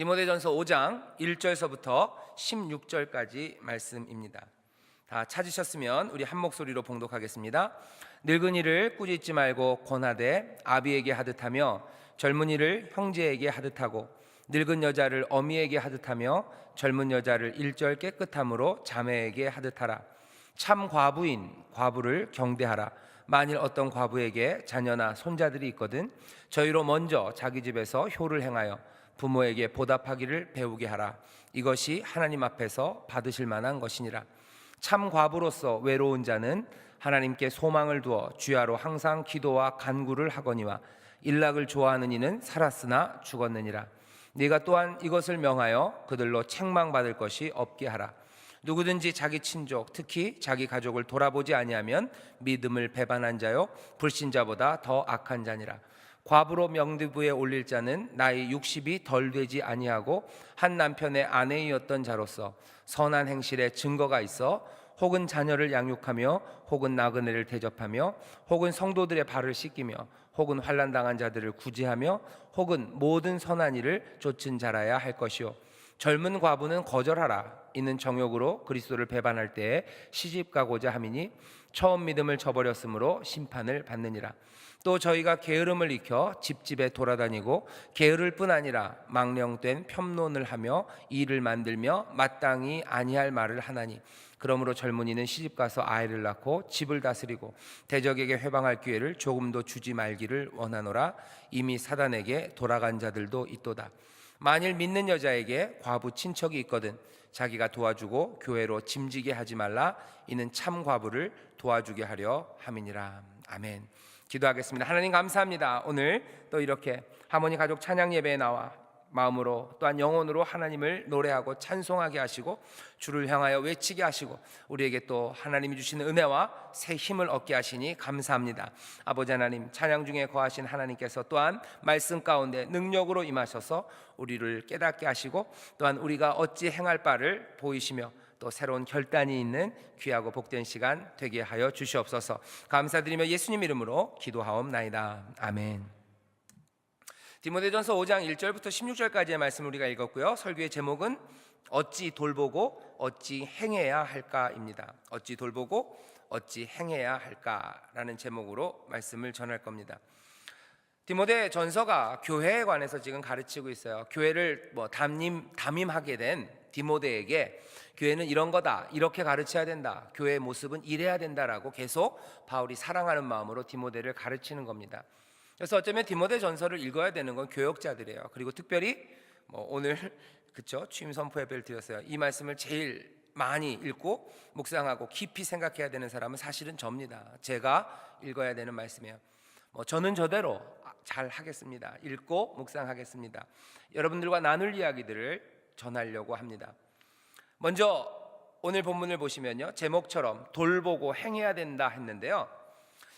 디모데전서 5장 1절서부터 16절까지 말씀입니다. 다 찾으셨으면 우리 한 목소리로 봉독하겠습니다. 늙은이를 꾸짖지 말고 권하되 아비에게 하듯하며 젊은이를 형제에게 하듯하고 늙은 여자를 어미에게 하듯하며 젊은 여자를 일절 깨끗함으로 자매에게 하듯하라. 참 과부인 과부를 경대하라. 만일 어떤 과부에게 자녀나 손자들이 있거든 저희로 먼저 자기 집에서 효를 행하여 부모에게 보답하기를 배우게 하라. 이것이 하나님 앞에서 받으실 만한 것이니라. 참 과부로서 외로운 자는 하나님께 소망을 두어 주야로 항상 기도와 간구를 하거니와 일락을 좋아하는 이는 살았으나 죽었느니라. 네가 또한 이것을 명하여 그들로 책망받을 것이 없게 하라. 누구든지 자기 친족 특히 자기 가족을 돌아보지 아니하면 믿음을 배반한 자요 불신자보다 더 악한 자니라. 과부로 명두부에 올릴 자는 나이 60이 덜 되지 아니하고 한 남편의 아내이었던 자로서 선한 행실에 증거가 있어 혹은 자녀를 양육하며 혹은 나그네를 대접하며 혹은 성도들의 발을 씻기며 혹은 환난 당한 자들을 구제하며 혹은 모든 선한 일을 좇은 자라야 할 것이요 젊은 과부는 거절하라. 이는 정욕으로 그리스도를 배반할 때에 시집 가고자 함이니 처음 믿음을 저버렸으므로 심판을 받느니라. 또 저희가 게으름을 익혀 집집에 돌아다니고 게으를 뿐 아니라 망령된 편론을 하며 일을 만들며 마땅히 아니할 말을 하나니 그러므로 젊은이는 시집가서 아이를 낳고 집을 다스리고 대적에게 회방할 기회를 조금도 주지 말기를 원하노라. 이미 사단에게 돌아간 자들도 있도다. 만일 믿는 여자에게 과부 친척이 있거든 자기가 도와주고 교회로 짐지게 하지 말라. 이는 참 과부를 도와주게 하려 함이니라. 아멘. 기도하겠습니다. 하나님 감사합니다. 오늘 또 이렇게 하모니 가족 찬양 예배에 나와 마음으로 또한 영혼으로 하나님을 노래하고 찬송하게 하시고 주를 향하여 외치게 하시고 우리에게 또 하나님이 주시는 은혜와 새 힘을 얻게 하시니 감사합니다. 아버지 하나님, 찬양 중에 거하신 하나님께서 또한 말씀 가운데 능력으로 임하셔서 우리를 깨닫게 하시고 또한 우리가 어찌 행할 바를 보이시며 또 새로운 결단이 있는 귀하고 복된 시간 되게 하여 주시옵소서. 감사드리며 예수님 이름으로 기도하옵나이다. 아멘. 디모데전서 5장 1절부터 16절까지의 말씀을 우리가 읽었고요. 설교의 제목은 어찌 돌보고 어찌 행해야 할까입니다. 어찌 돌보고 어찌 행해야 할까라는 제목으로 말씀을 전할 겁니다. 디모데전서가 교회에 관해서 지금 가르치고 있어요. 교회를 담임하게 된 디모데에게 교회는 이런 거다, 이렇게 가르쳐야 된다, 교회의 모습은 이래야 된다라고 계속 바울이 사랑하는 마음으로 디모데를 가르치는 겁니다. 그래서 어쩌면 디모데전서를 읽어야 되는 건 교역자들이에요. 그리고 특별히 오늘 그쵸 취임 선포 예배를 드렸어요. 이 말씀을 제일 많이 읽고 묵상하고 깊이 생각해야 되는 사람은 사실은 접니다. 제가 읽어야 되는 말씀이에요. 저는 저대로 잘 하겠습니다. 읽고 묵상하겠습니다. 여러분들과 나눌 이야기들을 전하려고 합니다. 먼저 오늘 본문을 보시면요, 제목처럼 돌보고 행해야 된다 했는데요,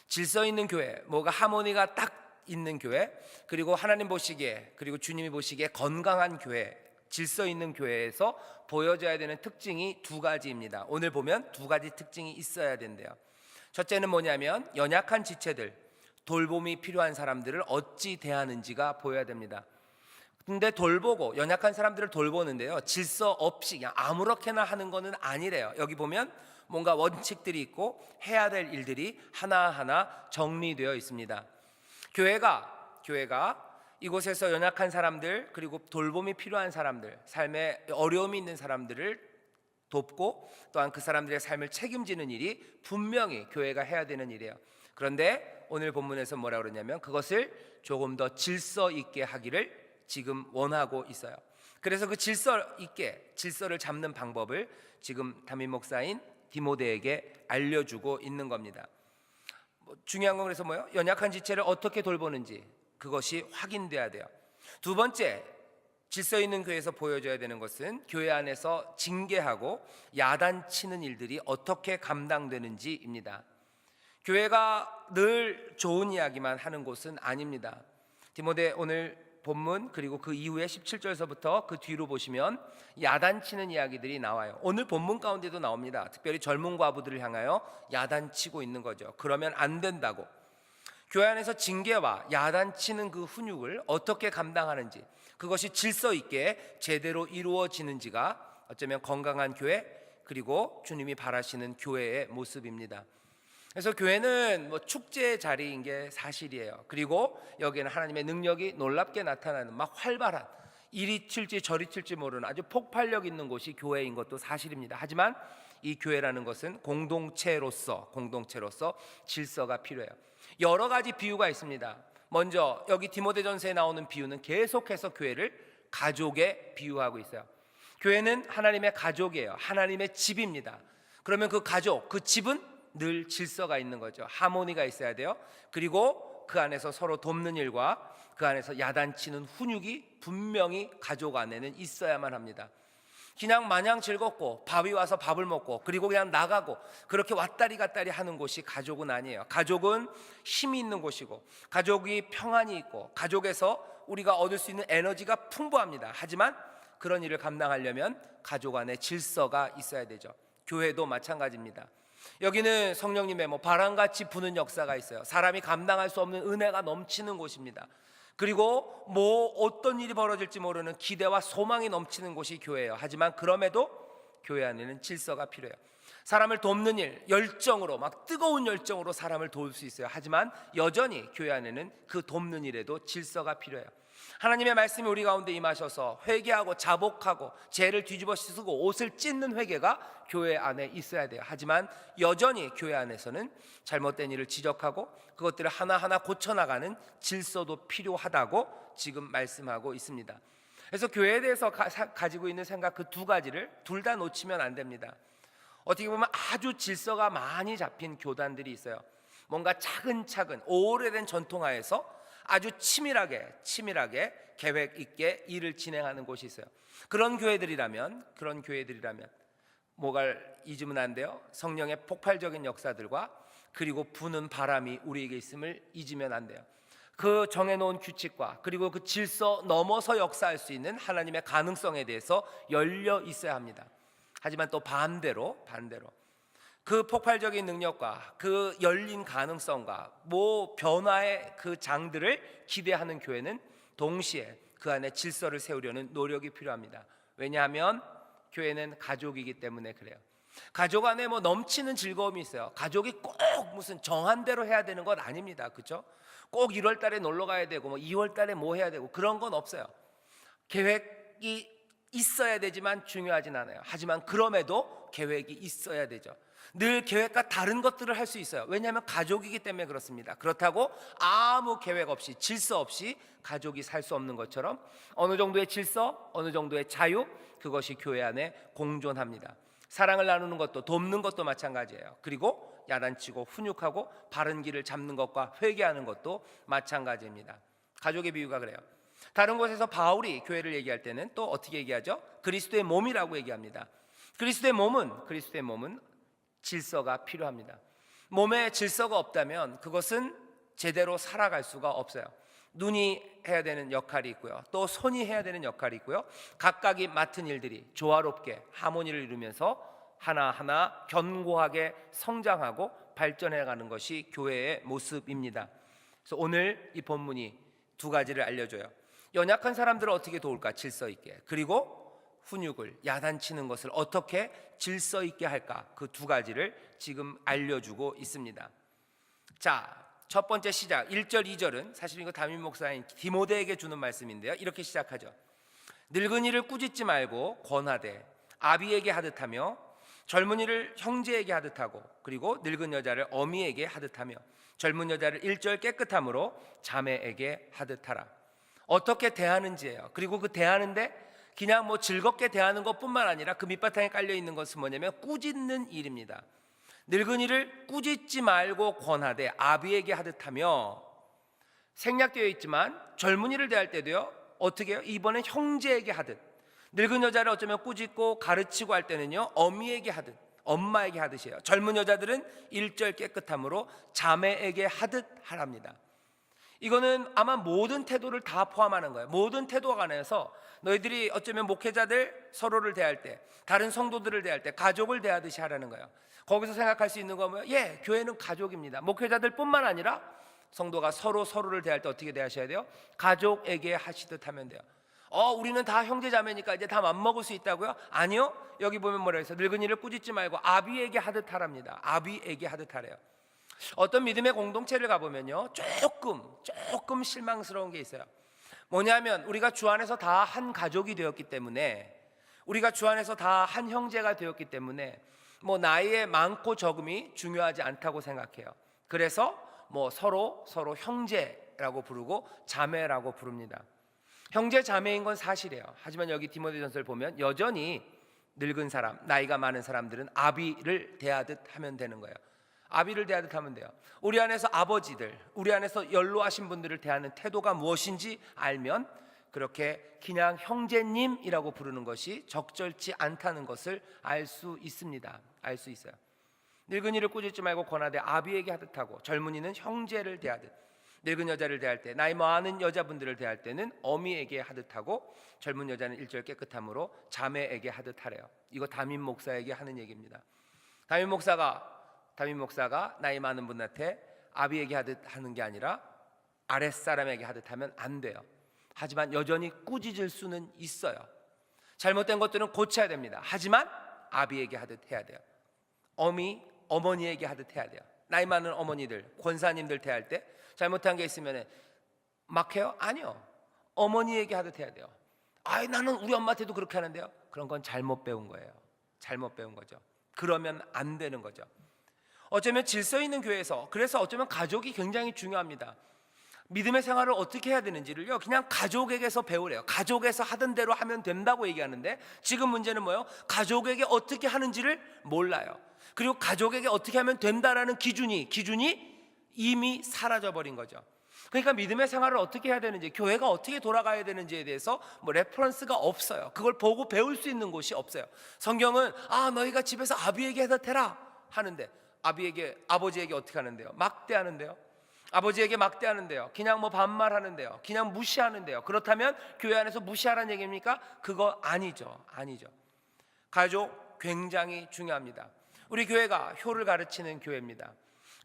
질서 있는 교회, 뭐가 하모니가 딱 있는 교회, 그리고 하나님 보시기에 그리고 주님이 보시기에 건강한 교회, 질서 있는 교회에서 보여져야 되는 특징이 두 가지입니다. 오늘 보면 두 가지 특징이 있어야 된대요. 첫째는 뭐냐면 연약한 지체들, 돌봄이 필요한 사람들을 어찌 대하는지가 보여야 됩니다. 근데 돌보고 연약한 사람들을 돌보는데요, 질서 없이 그냥 아무렇게나 하는 거는 아니래요. 여기 보면 뭔가 원칙들이 있고 해야 될 일들이 하나하나 정리되어 있습니다. 교회가 이곳에서 연약한 사람들 그리고 돌봄이 필요한 사람들, 삶에 어려움이 있는 사람들을 돕고 또한 그 사람들의 삶을 책임지는 일이 분명히 교회가 해야 되는 일이에요. 그런데 오늘 본문에서 뭐라 그러냐면 그것을 조금 더 질서 있게 하기를 지금 원하고 있어요. 그래서 그 질서를 잡는 방법을 지금 담임 목사인 디모데에게 알려주고 있는 겁니다. 중요한 건 그래서 뭐예요? 연약한 지체를 어떻게 돌보는지 그것이 확인돼야 돼요. 두 번째, 질서 있는 교회에서 보여줘야 되는 것은 교회 안에서 징계하고 야단치는 일들이 어떻게 감당되는지입니다. 교회가 늘 좋은 이야기만 하는 곳은 아닙니다. 디모데 오늘 본문 그리고 그 이후에 17절서부터 그 뒤로 보시면 야단치는 이야기들이 나와요. 오늘 본문 가운데도 나옵니다. 특별히 젊은 과부들을 향하여 야단치고 있는 거죠. 그러면 안 된다고. 교회 안에서 징계와 야단치는 그 훈육을 어떻게 감당하는지, 그것이 질서 있게 제대로 이루어지는지가 어쩌면 건강한 교회, 그리고 주님이 바라시는 교회의 모습입니다. 그래서 교회는 뭐 축제의 자리인 게 사실이에요. 그리고 여기에는 하나님의 능력이 놀랍게 나타나는 막 활발한, 이리 튈지 저리 튈지 모르는 아주 폭발력 있는 곳이 교회인 것도 사실입니다. 하지만 이 교회라는 것은 공동체로서 질서가 필요해요. 여러 가지 비유가 있습니다. 먼저 여기 디모데전서에 나오는 비유는 계속해서 교회를 가족에 비유하고 있어요. 교회는 하나님의 가족이에요. 하나님의 집입니다. 그러면 그 가족, 그 집은 늘 질서가 있는 거죠. 하모니가 있어야 돼요. 그리고 그 안에서 서로 돕는 일과 그 안에서 야단치는 훈육이 분명히 가족 안에는 있어야만 합니다. 그냥 마냥 즐겁고 밥이 와서 밥을 먹고 그리고 그냥 나가고 그렇게 왔다리 갔다리 하는 곳이 가족은 아니에요. 가족은 힘이 있는 곳이고, 가족이 평안이 있고, 가족에서 우리가 얻을 수 있는 에너지가 풍부합니다. 하지만 그런 일을 감당하려면 가족 안에 질서가 있어야 되죠. 교회도 마찬가지입니다. 여기는 성령님의 바람같이 부는 역사가 있어요. 사람이 감당할 수 없는 은혜가 넘치는 곳입니다. 그리고 어떤 일이 벌어질지 모르는 기대와 소망이 넘치는 곳이 교회예요. 하지만 그럼에도 교회 안에는 질서가 필요해요. 사람을 돕는 일, 열정으로, 막 뜨거운 열정으로 사람을 도울 수 있어요. 하지만 여전히 교회 안에는 그 돕는 일에도 질서가 필요해요. 하나님의 말씀이 우리 가운데 임하셔서 회개하고 자복하고 죄를 뒤집어 씻고 옷을 찢는 회개가 교회 안에 있어야 돼요. 하지만 여전히 교회 안에서는 잘못된 일을 지적하고 그것들을 하나하나 고쳐나가는 질서도 필요하다고 지금 말씀하고 있습니다. 그래서 교회에 대해서 가지고 있는 생각 그 두 가지를 둘 다 놓치면 안 됩니다. 어떻게 보면 아주 질서가 많이 잡힌 교단들이 있어요. 뭔가 차근차근 오래된 전통하에서 아주 치밀하게 계획 있게 일을 진행하는 곳이 있어요. 그런 교회들이라면 뭐가 잊으면 안 돼요. 성령의 폭발적인 역사들과 그리고 부는 바람이 우리에게 있음을 잊으면 안 돼요. 그 정해놓은 규칙과 그리고 그 질서 넘어서 역사할 수 있는 하나님의 가능성에 대해서 열려 있어야 합니다. 하지만 또 반대로 그 폭발적인 능력과 그 열린 가능성과 변화의 그 장들을 기대하는 교회는 동시에 그 안에 질서를 세우려는 노력이 필요합니다. 왜냐하면 교회는 가족이기 때문에 그래요. 가족 안에 넘치는 즐거움이 있어요. 가족이 꼭 무슨 정한 대로 해야 되는 건 아닙니다. 그렇죠? 꼭 1월 달에 놀러 가야 되고 2월 달에 해야 되고 그런 건 없어요. 계획이 있어야 되지만 중요하진 않아요. 하지만 그럼에도 계획이 있어야 되죠. 늘 계획과 다른 것들을 할 수 있어요. 왜냐하면 가족이기 때문에 그렇습니다. 그렇다고 아무 계획 없이 질서 없이 가족이 살 수 없는 것처럼 어느 정도의 질서, 어느 정도의 자유, 그것이 교회 안에 공존합니다. 사랑을 나누는 것도 돕는 것도 마찬가지예요. 그리고 야단치고 훈육하고 바른 길을 잡는 것과 회개하는 것도 마찬가지입니다. 가족의 비유가 그래요. 다른 곳에서 바울이 교회를 얘기할 때는 또 어떻게 얘기하죠? 그리스도의 몸이라고 얘기합니다. 그리스도의 몸은 질서가 필요합니다. 몸에 질서가 없다면 그것은 제대로 살아갈 수가 없어요. 눈이 해야 되는 역할이 있고요, 또 손이 해야 되는 역할이 있고요, 각각이 맡은 일들이 조화롭게 하모니를 이루면서 하나하나 견고하게 성장하고 발전해가는 것이 교회의 모습입니다. 그래서 오늘 이 본문이 두 가지를 알려줘요. 연약한 사람들을 어떻게 도울까? 질서 있게. 그리고 훈육을, 야단치는 것을 어떻게 질서 있게 할까? 그 두 가지를 지금 알려주고 있습니다. 자, 첫 번째 시작 1절 2절은 사실 이거 담임 목사인 디모데에게 주는 말씀인데요, 이렇게 시작하죠. 늙은이를 꾸짖지 말고 권하되 아비에게 하듯하며 젊은이를 형제에게 하듯하고 그리고 늙은 여자를 어미에게 하듯하며 젊은 여자를 1절 깨끗함으로 자매에게 하듯하라. 어떻게 대하는지예요. 그리고 그 대하는데 그냥 즐겁게 대하는 것뿐만 아니라 그 밑바탕에 깔려 있는 것은 뭐냐면 꾸짖는 일입니다. 늙은이를 꾸짖지 말고 권하되 아비에게 하듯하며, 생략되어 있지만 젊은이를 대할 때도요 어떻게 해요? 이번엔 형제에게 하듯, 늙은 여자를 어쩌면 꾸짖고 가르치고 할 때는요 어미에게 하듯, 엄마에게 하듯이에요. 젊은 여자들은 1절 깨끗함으로 자매에게 하듯 하랍니다. 이거는 아마 모든 태도를 다 포함하는 거예요. 모든 태도가 안에서 너희들이 어쩌면 목회자들 서로를 대할 때, 다른 성도들을 대할 때 가족을 대하듯이 하라는 거예요. 거기서 생각할 수 있는 건 뭐예요? 교회는 가족입니다. 목회자들 뿐만 아니라 성도가 서로를 대할 때 어떻게 대하셔야 돼요? 가족에게 하시듯 하면 돼요. 우리는 다 형제 자매니까 이제 다 맘먹을 수 있다고요? 아니요. 여기 보면 뭐라 해서 늙은이를 꾸짖지 말고 아비에게 하듯 하랍니다. 아비에게 하듯 하래요. 어떤 믿음의 공동체를 가보면요, 조금 실망스러운 게 있어요. 뭐냐면 우리가 주 안에서 다 한 가족이 되었기 때문에, 우리가 주 안에서 다 한 형제가 되었기 때문에 뭐 나이의 많고 적음이 중요하지 않다고 생각해요. 그래서 뭐 서로 형제라고 부르고 자매라고 부릅니다. 형제 자매인 건 사실이에요. 하지만 여기 디모데전서를 보면 여전히 늙은 사람, 나이가 많은 사람들은 아비를 대하듯 하면 되는 거예요. 아비를 대하듯 하면 돼요. 우리 안에서 아버지들, 우리 안에서 연로하신 분들을 대하는 태도가 무엇인지 알면 그렇게 그냥 형제님이라고 부르는 것이 적절치 않다는 것을 알 수 있습니다. 알 수 있어요. 늙은이를 꾸짖지 말고 권하되 아비에게 하듯 하고, 젊은이는 형제를 대하듯, 늙은 여자를 대할 때, 나이 많은 여자분들을 대할 때는 어미에게 하듯 하고, 젊은 여자는 일절 깨끗함으로 자매에게 하듯 하래요. 이거 담임 목사에게 하는 얘기입니다. 담임 목사가 나이 많은 분한테 아비에게 하듯 하는 게 아니라 아랫사람에게 하듯 하면 안 돼요. 하지만 여전히 꾸짖을 수는 있어요. 잘못된 것들은 고쳐야 됩니다. 하지만 아비에게 하듯 해야 돼요. 어머니에게 하듯 해야 돼요. 나이 많은 어머니들, 권사님들 대할 때 잘못한 게 있으면 막 해요? 아니요. 어머니에게 하듯 해야 돼요. 나는 우리 엄마한테도 그렇게 하는데요. 그런 건 잘못 배운 거예요. 잘못 배운 거죠. 그러면 안 되는 거죠. 어쩌면 질서 있는 교회에서, 그래서 어쩌면 가족이 굉장히 중요합니다. 믿음의 생활을 어떻게 해야 되는지를요, 그냥 가족에게서 배우래요. 가족에서 하던 대로 하면 된다고 얘기하는데, 지금 문제는 뭐예요? 가족에게 어떻게 하는지를 몰라요. 그리고 가족에게 어떻게 하면 된다라는 기준이 이미 사라져버린 거죠. 그러니까 믿음의 생활을 어떻게 해야 되는지, 교회가 어떻게 돌아가야 되는지에 대해서 뭐 레퍼런스가 없어요. 그걸 보고 배울 수 있는 곳이 없어요. 성경은 너희가 집에서 아비에게 하듯 해라 하는데, 아버지에게 어떻게 하는데요? 막대하는데요. 아버지에게 막대하는데요. 그냥 뭐 반말하는데요. 그냥 무시하는데요. 그렇다면 교회 안에서 무시하라는 얘기입니까? 그거 아니죠. 가족 굉장히 중요합니다. 우리 교회가 효를 가르치는 교회입니다.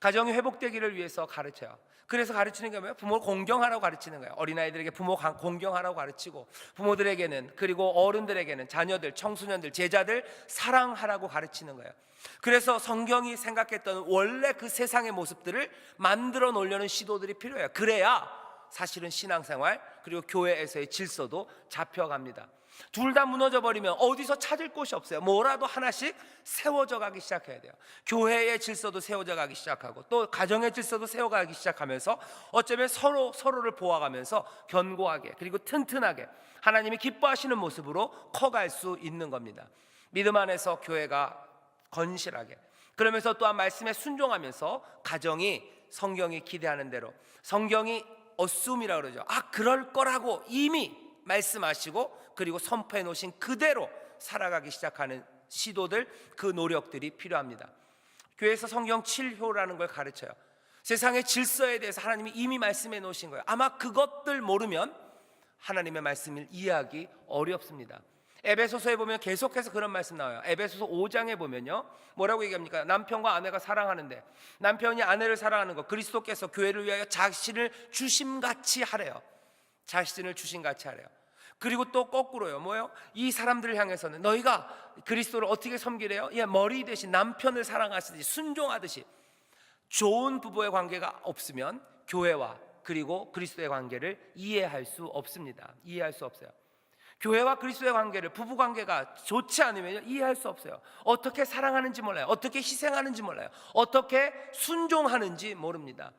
가정이 회복되기를 위해서 가르쳐요. 그래서 가르치는 게 뭐예요? 부모를 공경하라고 가르치는 거예요. 어린아이들에게 부모 공경하라고 가르치고, 부모들에게는, 그리고 어른들에게는, 자녀들, 청소년들, 제자들 사랑하라고 가르치는 거예요. 그래서 성경이 생각했던 원래 그 세상의 모습들을 만들어 놓으려는 시도들이 필요해요. 그래야 사실은 신앙생활, 그리고 교회에서의 질서도 잡혀갑니다. 둘 다 무너져 버리면 어디서 찾을 곳이 없어요. 뭐라도 하나씩 세워져 가기 시작해야 돼요. 교회의 질서도 세워져 가기 시작하고, 또 가정의 질서도 세워가기 시작하면서 어쩌면 서로를 보아가면서 견고하게, 그리고 튼튼하게 하나님이 기뻐하시는 모습으로 커갈 수 있는 겁니다. 믿음 안에서 교회가 건실하게, 그러면서 또한 말씀에 순종하면서 가정이 성경이 기대하는 대로, 성경이 assume이라고 그러죠. 그럴 거라고 이미 말씀하시고 그리고 선포해 놓으신 그대로 살아가기 시작하는 시도들, 그 노력들이 필요합니다. 교회에서 성경 7효라는 걸 가르쳐요. 세상의 질서에 대해서 하나님이 이미 말씀해 놓으신 거예요. 아마 그것들 모르면 하나님의 말씀을 이해하기 어렵습니다. 에베소서에 보면 계속해서 그런 말씀 나와요. 에베소서 5장에 보면요, 뭐라고 얘기합니까? 남편과 아내가 사랑하는데, 남편이 아내를 사랑하는 것, 그리스도께서 교회를 위하여 자신을 주심같이 하래요. 자신을 주심같이 하래요. 그리고 또 거꾸로요, 뭐요? 이 사람들을 향해서는 너희가 그리스도를 어떻게 섬기래요? 머리 대신 남편을 사랑하시듯이, 순종하듯이. 좋은 부부의 관계가 없으면 교회와 그리고 그리스도의 관계를 이해할 수 없습니다. 이해할 수 없어요. 교회와 그리스도의 관계를, 부부 관계가 좋지 않으면 이해할 수 없어요. 어떻게 사랑하는지 몰라요. 어떻게 희생하는지 몰라요. 어떻게 순종하는지 모릅니다.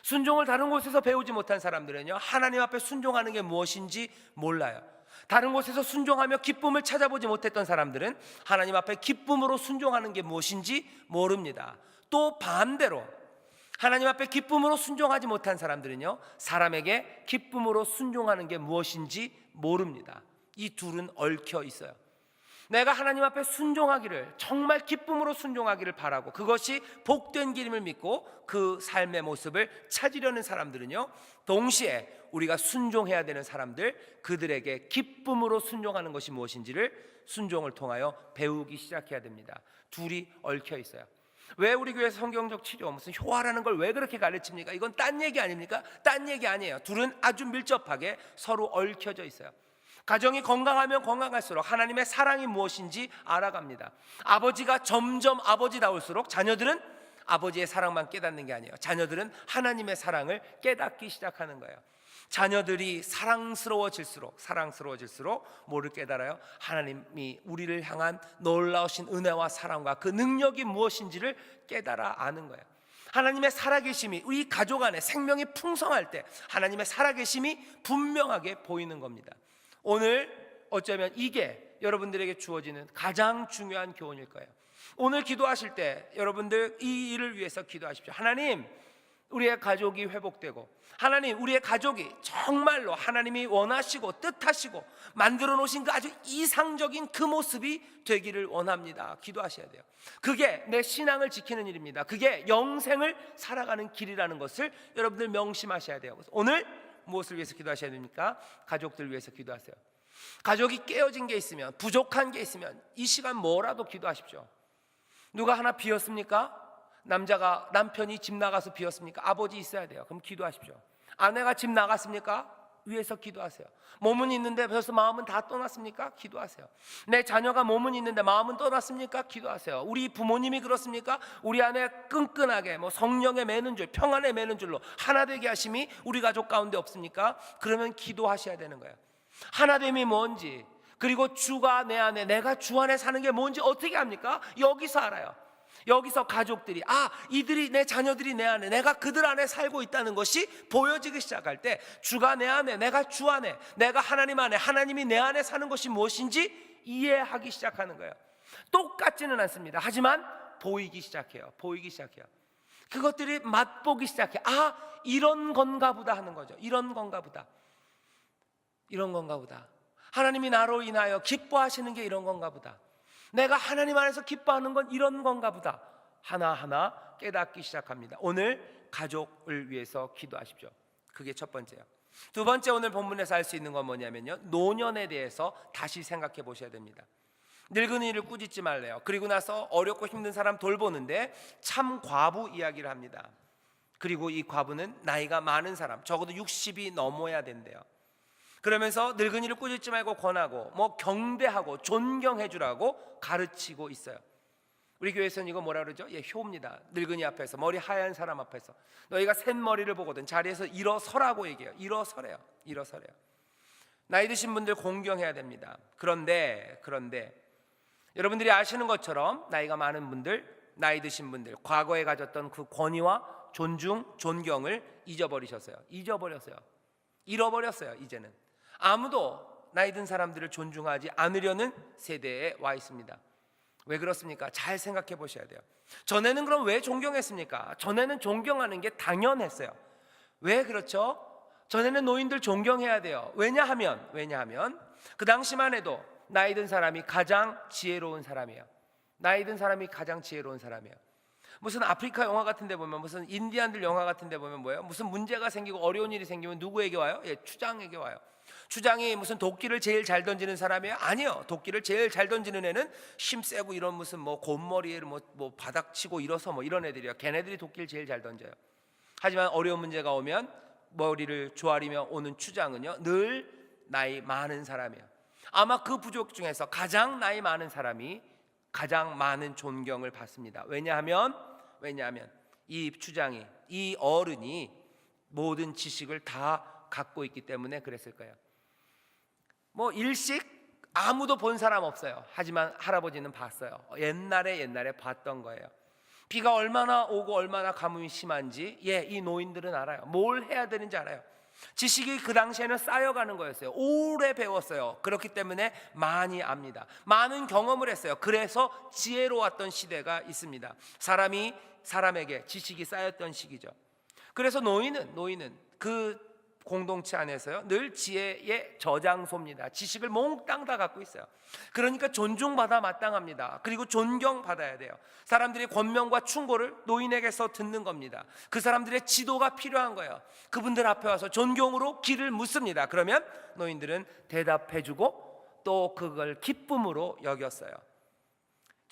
순종을 다른 곳에서 배우지 못한 사람들은요, 하나님 앞에 순종하는 게 무엇인지 몰라요. 다른 곳에서 순종하며 기쁨을 찾아보지 못했던 사람들은 하나님 앞에 기쁨으로 순종하는 게 무엇인지 모릅니다. 또 반대로 하나님 앞에 기쁨으로 순종하지 못한 사람들은요, 사람에게 기쁨으로 순종하는 게 무엇인지 모릅니다. 이 둘은 얽혀 있어요. 내가 하나님 앞에 순종하기를, 정말 기쁨으로 순종하기를 바라고 그것이 복된 길임을 믿고 그 삶의 모습을 찾으려는 사람들은요, 동시에 우리가 순종해야 되는 사람들, 그들에게 기쁨으로 순종하는 것이 무엇인지를 순종을 통하여 배우기 시작해야 됩니다. 둘이 얽혀 있어요. 왜 우리 교회에서 성경적 치료, 무슨 효화라는 걸 왜 그렇게 가르칩니까? 이건 딴 얘기 아닙니까? 딴 얘기 아니에요. 둘은 아주 밀접하게 서로 얽혀져 있어요. 가정이 건강하면 건강할수록 하나님의 사랑이 무엇인지 알아갑니다. 아버지가 점점 아버지다울수록 자녀들은 아버지의 사랑만 깨닫는 게 아니에요. 자녀들은 하나님의 사랑을 깨닫기 시작하는 거예요. 자녀들이 사랑스러워질수록 뭐를 깨달아요? 하나님이 우리를 향한 놀라우신 은혜와 사랑과 그 능력이 무엇인지를 깨달아 아는 거예요. 하나님의 살아계심이 우리 가족 안에 생명이 풍성할 때 하나님의 살아계심이 분명하게 보이는 겁니다. 오늘 어쩌면 이게 여러분들에게 주어지는 가장 중요한 교훈일 거예요. 오늘 기도하실 때 여러분들 이 일을 위해서 기도하십시오. 하나님, 우리의 가족이 회복되고, 하나님, 우리의 가족이 정말로 하나님이 원하시고 뜻하시고 만들어 놓으신 그 아주 이상적인 그 모습이 되기를 원합니다. 기도하셔야 돼요. 그게 내 신앙을 지키는 일입니다. 그게 영생을 살아가는 길이라는 것을 여러분들 명심하셔야 돼요. 그래서 오늘 무엇을 위해서 기도하셔야 됩니까? 가족들 위해서 기도하세요. 가족이 깨어진 게 있으면, 부족한 게 있으면 이 시간 뭐라도 기도하십시오. 누가 하나 비었습니까? 남편이 집 나가서 비었습니까? 아버지 있어야 돼요. 그럼 기도하십시오. 아내가 집 나갔습니까? 위해서 기도하세요. 몸은 있는데 벌써 마음은 다 떠났습니까? 기도하세요. 내 자녀가 몸은 있는데 마음은 떠났습니까? 기도하세요. 우리 부모님이 그렇습니까? 우리 안에 끈끈하게 성령에 매는 줄, 평안에 매는 줄로 하나 되게 하심이 우리 가족 가운데 없습니까? 그러면 기도하셔야 되는 거예요. 하나됨이 뭔지, 그리고 주가 내 안에, 내가 주 안에 사는 게 뭔지 어떻게 합니까? 여기서 알아요. 여기서 가족들이, 이들이, 내 자녀들이 내 안에, 내가 그들 안에 살고 있다는 것이 보여지기 시작할 때 주가 내 안에, 내가 주 안에, 내가 하나님 안에, 하나님이 내 안에 사는 것이 무엇인지 이해하기 시작하는 거예요. 똑같지는 않습니다. 하지만 보이기 시작해요. 그것들이 맛보기 시작해. 이런 건가 보다 하는 거죠. 이런 건가 보다. 하나님이 나로 인하여 기뻐하시는 게 이런 건가 보다. 내가 하나님 안에서 기뻐하는 건 이런 건가 보다. 하나하나 깨닫기 시작합니다. 오늘 가족을 위해서 기도하십시오. 그게 첫 번째요. 두 번째, 오늘 본문에서 알 수 있는 건 뭐냐면요, 노년에 대해서 다시 생각해 보셔야 됩니다. 늙은이를 꾸짖지 말래요. 그리고 나서 어렵고 힘든 사람 돌보는데 참 과부 이야기를 합니다. 그리고 이 과부는 나이가 많은 사람, 적어도 60이 넘어야 된대요. 그러면서 늙은이를 꾸짖지 말고 권하고 경대하고 존경해 주라고 가르치고 있어요. 우리 교회에서는 이거 뭐라 그러죠? 효입니다. 늙은이 앞에서, 머리 하얀 사람 앞에서 너희가 샛머리를 보거든 자리에서 일어서라고 얘기해요. 일어서래요. 나이 드신 분들 공경해야 됩니다. 그런데 여러분들이 아시는 것처럼 나이가 많은 분들, 나이 드신 분들, 과거에 가졌던 그 권위와 존중, 존경을 잊어버렸어요. 이제는 아무도 나이 든 사람들을 존중하지 않으려는 세대에 와 있습니다. 왜 그렇습니까? 잘 생각해 보셔야 돼요. 전에는 그럼 왜 존경했습니까? 전에는 존경하는 게 당연했어요. 왜 그렇죠? 전에는 노인들 존경해야 돼요. 왜냐하면 그 당시만 해도 나이 든 사람이 가장 지혜로운 사람이에요. 무슨 아프리카 영화 같은 데 보면, 무슨 인디안들 영화 같은 데 보면 뭐예요? 무슨 문제가 생기고 어려운 일이 생기면 누구에게 와요? 추장에게 와요. 추장이 무슨 도끼를 제일 잘 던지는 사람이에요? 아니요. 도끼를 제일 잘 던지는 애는 힘세고 이런 무슨 곰머리에 바닥 치고 일어서 이런 애들이에요. 걔네들이 도끼를 제일 잘 던져요. 하지만 어려운 문제가 오면 머리를 조아리며 오는 추장은요, 늘 나이 많은 사람이에요. 아마 그 부족 중에서 가장 나이 많은 사람이 가장 많은 존경을 받습니다. 왜냐하면 이 추장이, 이 어른이 모든 지식을 다 갖고 있기 때문에 그랬을 거예요. 일식 아무도 본 사람 없어요. 하지만 할아버지는 봤어요. 옛날에 봤던 거예요. 비가 얼마나 오고 얼마나 가뭄이 심한지 이 노인들은 알아요. 뭘 해야 되는지 알아요. 지식이 그 당시에는 쌓여가는 거였어요. 오래 배웠어요. 그렇기 때문에 많이 압니다. 많은 경험을 했어요. 그래서 지혜로웠던 시대가 있습니다. 사람이 사람에게 지식이 쌓였던 시기죠. 그래서 노인은 그 공동체 안에서요, 늘 지혜의 저장소입니다. 지식을 몽땅 다 갖고 있어요. 그러니까 존중받아 마땅합니다. 그리고 존경받아야 돼요. 사람들이 권명과 충고를 노인에게서 듣는 겁니다. 그 사람들의 지도가 필요한 거예요. 그분들 앞에 와서 존경으로 길을 묻습니다. 그러면 노인들은 대답해주고 또 그걸 기쁨으로 여겼어요.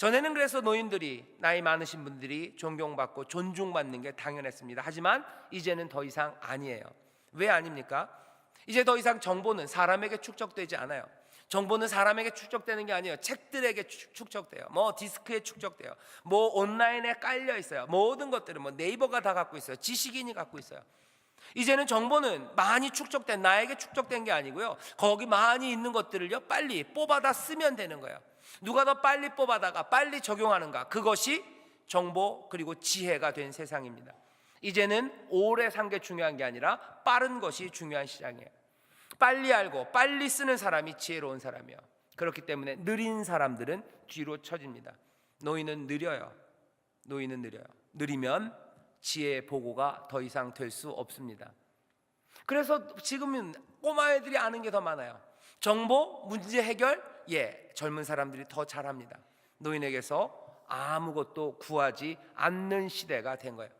전에는 그래서 노인들이, 나이 많으신 분들이 존경받고 존중받는 게 당연했습니다. 하지만 이제는 더 이상 아니에요. 왜 아닙니까? 이제 더 이상 정보는 사람에게 축적되지 않아요. 정보는 사람에게 축적되는 게 아니에요. 책들에게 축적돼요. 뭐 디스크에 축적돼요. 뭐 온라인에 깔려 있어요. 모든 것들은 뭐 네이버가 다 갖고 있어요. 지식인이 갖고 있어요. 이제는 정보는 많이 축적된, 나에게 축적된 게 아니고요, 거기 많이 있는 것들을요 빨리 뽑아다 쓰면 되는 거예요. 누가 더 빨리 뽑아다가 빨리 적용하는가, 그것이 정보 그리고 지혜가 된 세상입니다. 이제는 오래 산 게 중요한 게 아니라 빠른 것이 중요한 시장이에요. 빨리 알고 빨리 쓰는 사람이 지혜로운 사람이에요. 그렇기 때문에 느린 사람들은 뒤로 처집니다. 노인은 느려요. 노인은 느려요. 느리면 지혜의 보고가 더 이상 될 수 없습니다. 그래서 지금은 꼬마 애들이 아는 게 더 많아요. 정보, 문제 해결, 젊은 사람들이 더 잘합니다. 노인에게서 아무것도 구하지 않는 시대가 된 거예요.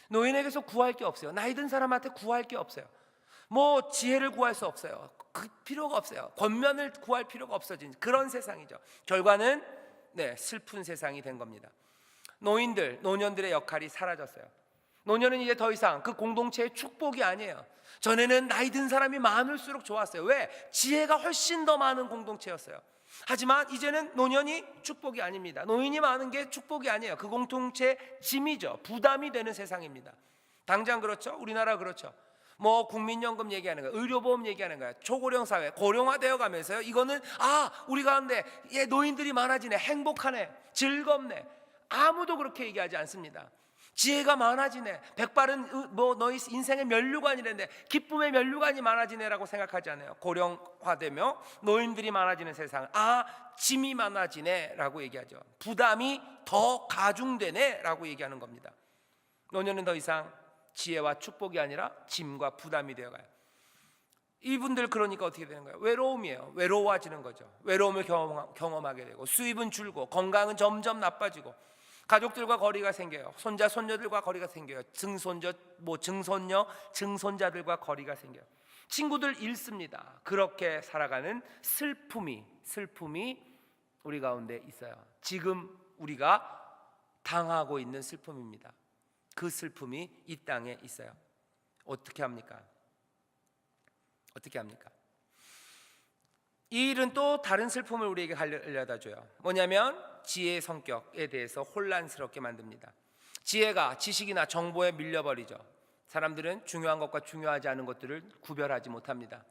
노인에게서 구할 게 없어요. 나이 든 사람한테 구할 게 없어요. 뭐 지혜를 구할 수 없어요. 그 필요가 없어요. 권면을 구할 필요가 없어진 그런 세상이죠. 결과는 슬픈 세상이 된 겁니다. 노인들, 노년들의 역할이 사라졌어요. 노년은 이제 더 이상 그 공동체의 축복이 아니에요. 전에는 나이 든 사람이 많을수록 좋았어요. 왜? 지혜가 훨씬 더 많은 공동체였어요. 하지만 이제는 노년이 축복이 아닙니다. 노인이 많은 게 축복이 아니에요. 그 공동체의 짐이죠. 부담이 되는 세상입니다. 당장 그렇죠. 우리나라 그렇죠. 뭐 국민연금 얘기하는 거예요. 의료보험 얘기하는 거예요. 초고령 사회 고령화되어 가면서요, 이거는 우리 가운데 노인들이 많아지네, 행복하네, 즐겁네. 아무도 그렇게 얘기하지 않습니다. 지혜가 많아지네, 백발은 뭐 너희 인생의 면류관이랬네, 기쁨의 면류관이 많아지네라고 생각하지 않아요. 고령화되며 노인들이 많아지는 세상, 짐이 많아지네 라고 얘기하죠. 부담이 더 가중되네 라고 얘기하는 겁니다. 노년은 더 이상 지혜와 축복이 아니라 짐과 부담이 되어가요. 이분들 그러니까 어떻게 되는 거예요? 외로움이에요. 외로워지는 거죠. 외로움을 경험하게 되고, 수입은 줄고, 건강은 점점 나빠지고, 가족들과 거리가 생겨요. 손자 손녀들과 거리가 생겨요. 증손녀, 증손자들과 거리가 생겨요. 친구들 잃습니다. 그렇게 살아가는 슬픔이 우리 가운데 있어요. 지금 우리가 당하고 있는 슬픔입니다. 그 슬픔이 이 땅에 있어요. 어떻게 합니까? 이 일은 또 다른 슬픔을 우리에게 알려다 줘요. 뭐냐면 지혜의 성격에 대해서 혼란스럽게 만듭니다. 지혜가 지식이나 정보에 밀려버리죠. 사람들은 중요한 것과 중요하지 않은 것들을 구별하지 못합니다.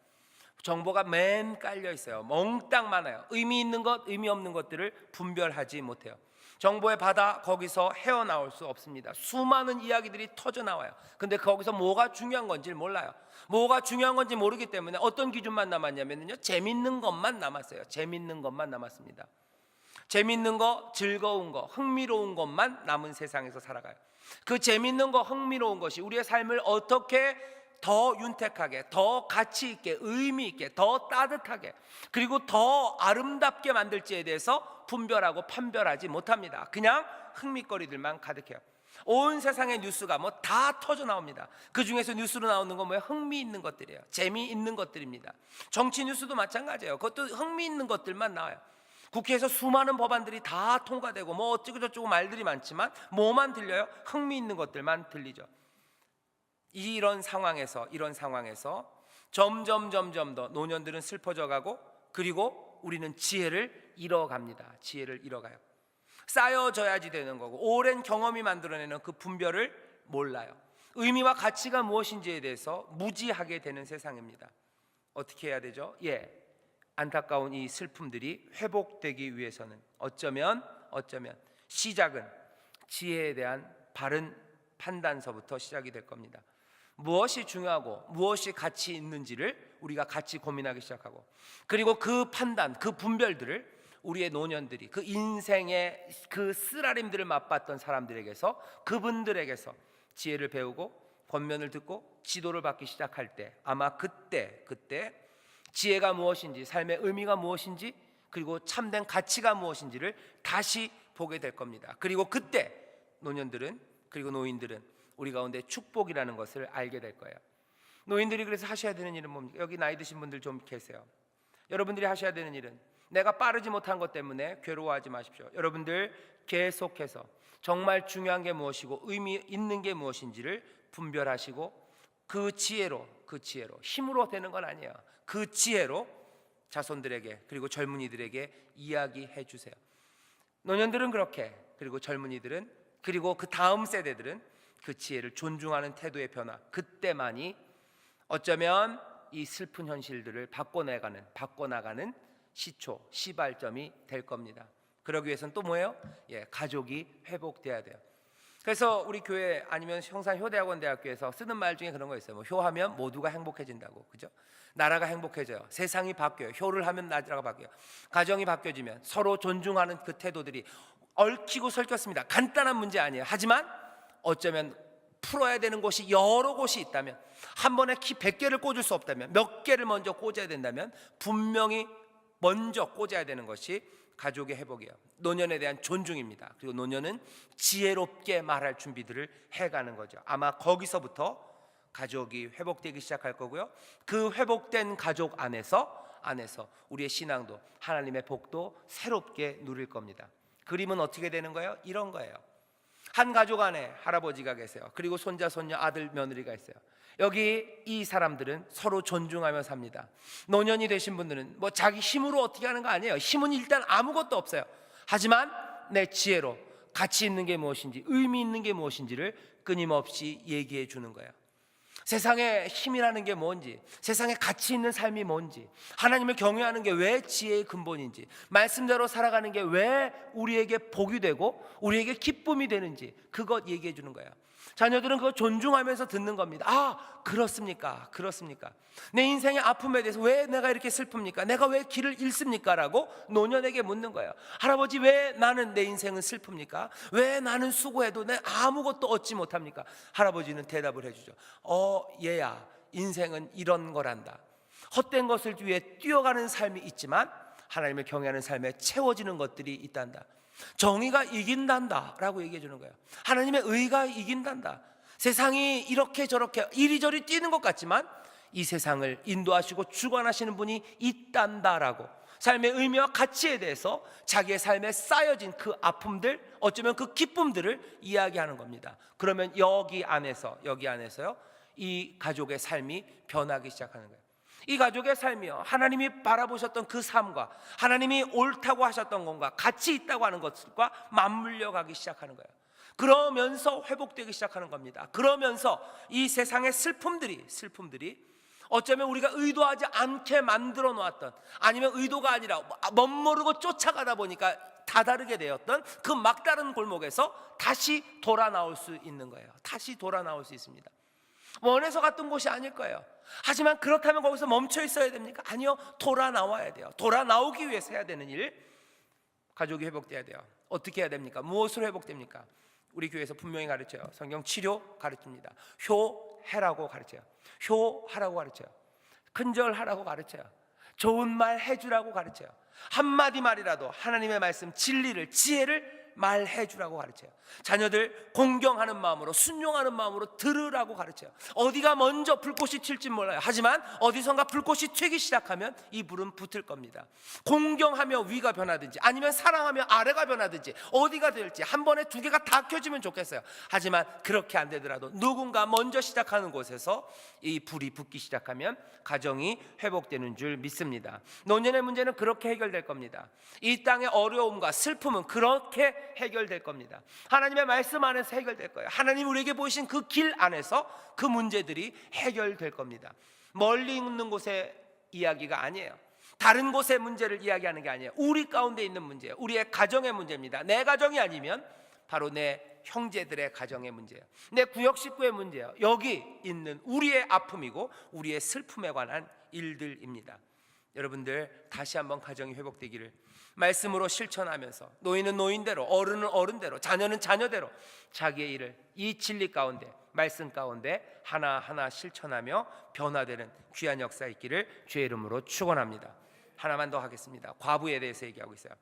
정보가 맨 깔려 있어요. 몽땅 많아요. 의미 있는 것, 의미 없는 것들을 분별하지 못해요. 정보의 바다, 거기서 헤어나올 수 없습니다. 수많은 이야기들이 터져 나와요. 근데 거기서 뭐가 중요한 건지 몰라요. 뭐가 중요한 건지 모르기 때문에 어떤 기준만 남았냐면요, 재밌는 것만 남았어요. 재밌는 것만 남았습니다. 재밌는 거, 즐거운 거, 흥미로운 것만 남은 세상에서 살아가요. 그 재밌는 거, 흥미로운 것이 우리의 삶을 어떻게 더 윤택하게, 더 가치 있게, 의미 있게, 더 따뜻하게, 그리고 더 아름답게 만들지에 대해서 분별하고 판별하지 못합니다. 그냥 흥미거리들만 가득해요. 온 세상의 뉴스가 뭐 다 터져 나옵니다. 그 중에서 뉴스로 나오는 건 뭐예요? 흥미있는 것들이에요. 재미있는 것들입니다. 정치 뉴스도 마찬가지예요. 그것도 흥미있는 것들만 나와요. 국회에서 수많은 법안들이 다 통과되고 뭐 어쩌고 저쩌고 말들이 많지만 뭐만 들려요? 흥미있는 것들만 들리죠. 이런 상황에서 점점 더 노년들은 슬퍼져 가고, 그리고 우리는 지혜를 잃어갑니다. 지혜를 잃어가요. 쌓여져야지 되는 거고, 오랜 경험이 만들어내는 그 분별을 몰라요. 의미와 가치가 무엇인지에 대해서 무지하게 되는 세상입니다. 어떻게 해야 되죠? 안타까운 이 슬픔들이 회복되기 위해서는 어쩌면 시작은 지혜에 대한 바른 판단서부터 시작이 될 겁니다. 무엇이 중요하고 무엇이 가치 있는지를 우리가 같이 고민하기 시작하고, 그리고 그 판단, 그 분별들을 우리의 노년들이, 그 인생의 그 쓰라림들을 맛봤던 사람들에게서, 그분들에게서 지혜를 배우고 권면을 듣고 지도를 받기 시작할 때, 아마 그때 지혜가 무엇인지, 삶의 의미가 무엇인지, 그리고 참된 가치가 무엇인지를 다시 보게 될 겁니다. 그리고 그때 노년들은, 그리고 노인들은 우리 가운데 축복이라는 것을 알게 될 거예요. 노인들이 그래서 하셔야 되는 일은 뭡니까? 여기 나이 드신 분들 좀 계세요. 여러분들이 하셔야 되는 일은, 내가 빠르지 못한 것 때문에 괴로워하지 마십시오. 여러분들 계속해서 정말 중요한 게 무엇이고 의미 있는 게 무엇인지를 분별하시고 그 지혜로 힘으로 되는 건 아니에요. 그 지혜로 자손들에게 그리고 젊은이들에게 이야기해 주세요. 노년들은 그렇게, 그리고 젊은이들은, 그리고 그 다음 세대들은 그 지혜를 존중하는 태도의 변화, 그때만이 어쩌면 이 슬픈 현실들을 바꿔나가는 시초, 시발점이 될 겁니다. 그러기 위해서는 또 뭐예요? 가족이 회복돼야 돼요. 그래서 우리 교회 아니면 형산 효대학원대학교에서 쓰는 말 중에 그런 거 있어요. 뭐 효하면 모두가 행복해진다고, 그죠? 나라가 행복해져요. 세상이 바뀌어요. 효를 하면 나라가 바뀌어요. 가정이 바뀌어지면 서로 존중하는 그 태도들이 얽히고 설켰습니다. 간단한 문제 아니에요. 하지만 어쩌면 풀어야 되는 곳이 여러 곳이 있다면, 한 번에 키 100개를 꽂을 수 없다면, 몇 개를 먼저 꽂아야 된다면 분명히 먼저 꽂아야 되는 것이 가족의 회복이에요. 노년에 대한 존중입니다. 그리고 노년은 지혜롭게 말할 준비들을 해가는 거죠. 아마 거기서부터 가족이 회복되기 시작할 거고요. 그 회복된 가족 안에서 우리의 신앙도, 하나님의 복도 새롭게 누릴 겁니다. 그림은 어떻게 되는 거예요? 이런 거예요. 한 가족 안에 할아버지가 계세요. 그리고 손자, 손녀, 아들, 며느리가 있어요. 여기 이 사람들은 서로 존중하며 삽니다. 노년이 되신 분들은 뭐 자기 힘으로 어떻게 하는 거 아니에요. 힘은 일단 아무것도 없어요. 하지만 내 지혜로 가치 있는 게 무엇인지, 의미 있는 게 무엇인지를 끊임없이 얘기해 주는 거예요. 세상에 힘이라는 게 뭔지, 세상에 가치 있는 삶이 뭔지, 하나님을 경외하는 게 왜 지혜의 근본인지, 말씀대로 살아가는 게 왜 우리에게 복이 되고 우리에게 기쁨이 되는지, 그것 얘기해 주는 거예요. 자녀들은 그거 존중하면서 듣는 겁니다. 아, 그렇습니까? 내 인생의 아픔에 대해서 왜 내가 이렇게 슬픕니까? 내가 왜 길을 잃습니까? 라고 노년에게 묻는 거예요. 할아버지, 왜 나는 내 인생은 슬픕니까? 왜 나는 수고해도 내 아무것도 얻지 못합니까? 할아버지는 대답을 해주죠. 얘야, 인생은 이런 거란다. 헛된 것을 위해 뛰어가는 삶이 있지만 하나님을 경외하는 삶에 채워지는 것들이 있단다. 정의가 이긴단다 라고 얘기해 주는 거예요. 하나님의 의가 이긴단다. 세상이 이렇게 저렇게 이리저리 뛰는 것 같지만 이 세상을 인도하시고 주관하시는 분이 있단다라고, 삶의 의미와 가치에 대해서 자기의 삶에 쌓여진 그 아픔들, 어쩌면 그 기쁨들을 이야기하는 겁니다. 그러면 여기 안에서요, 이 가족의 삶이 변하기 시작하는 거예요. 이 가족의 삶이요, 하나님이 바라보셨던 그 삶과 하나님이 옳다고 하셨던 것과 가치 있다고 하는 것과 맞물려 가기 시작하는 거예요. 그러면서 회복되기 시작하는 겁니다. 그러면서 이 세상의 슬픔들이 어쩌면 우리가 의도하지 않게 만들어 놓았던, 아니면 의도가 아니라 멋모르고 쫓아가다 보니까 다다르게 되었던 그 막다른 골목에서 다시 돌아 나올 수 있는 거예요. 다시 돌아 나올 수 있습니다. 원해서 갔던 곳이 아닐 거예요. 하지만 그렇다면 거기서 멈춰 있어야 됩니까? 아니요, 돌아 나와야 돼요. 돌아 나오기 위해서 해야 되는 일, 가족이 회복돼야 돼요. 어떻게 해야 됩니까? 무엇으로 회복됩니까? 우리 교회에서 분명히 가르쳐요. 성경 치료 가르칩니다. 효해라고 가르쳐요. 효하라고 가르쳐요. 큰절하라고 가르쳐요. 좋은 말 해주라고 가르쳐요. 한마디 말이라도 하나님의 말씀, 진리를, 지혜를 말해주라고 가르쳐요. 자녀들 공경하는 마음으로, 순종하는 마음으로 들으라고 가르쳐요. 어디가 먼저 불꽃이 튈지 몰라요. 하지만 어디선가 불꽃이 튀기 시작하면 이 불은 붙을 겁니다. 공경하며 위가 변하든지, 아니면 사랑하며 아래가 변하든지, 어디가 될지 한 번에 두 개가 다 켜지면 좋겠어요. 하지만 그렇게 안 되더라도 누군가 먼저 시작하는 곳에서 이 불이 붙기 시작하면 가정이 회복되는 줄 믿습니다. 노년의 문제는 그렇게 해결될 겁니다. 이 땅의 어려움과 슬픔은 그렇게 해결될 겁니다. 하나님의 말씀 안에서 해결될 거예요. 하나님 우리에게 보이신 그 길 안에서 그 문제들이 해결될 겁니다. 멀리 있는 곳의 이야기가 아니에요. 다른 곳의 문제를 이야기하는 게 아니에요. 우리 가운데 있는 문제예요. 우리의 가정의 문제입니다. 내 가정이 아니면 바로 내 형제들의 가정의 문제예요. 내 구역 식구의 문제예요. 여기 있는 우리의 아픔이고 우리의 슬픔에 관한 일들입니다. 여러분들 다시 한번 가정이 회복되기를 말씀으로 실천하면서, 노인은 노인대로, 어른은 어른대로, 자녀는 자녀대로 자기의 일을 이 진리 가운데, 말씀 가운데 하나하나 실천하며 변화되는 귀한 역사 있기를 주의 이름으로 축원합니다. 하나만 더 하겠습니다. 과부에 대해서 얘기하고 있어요.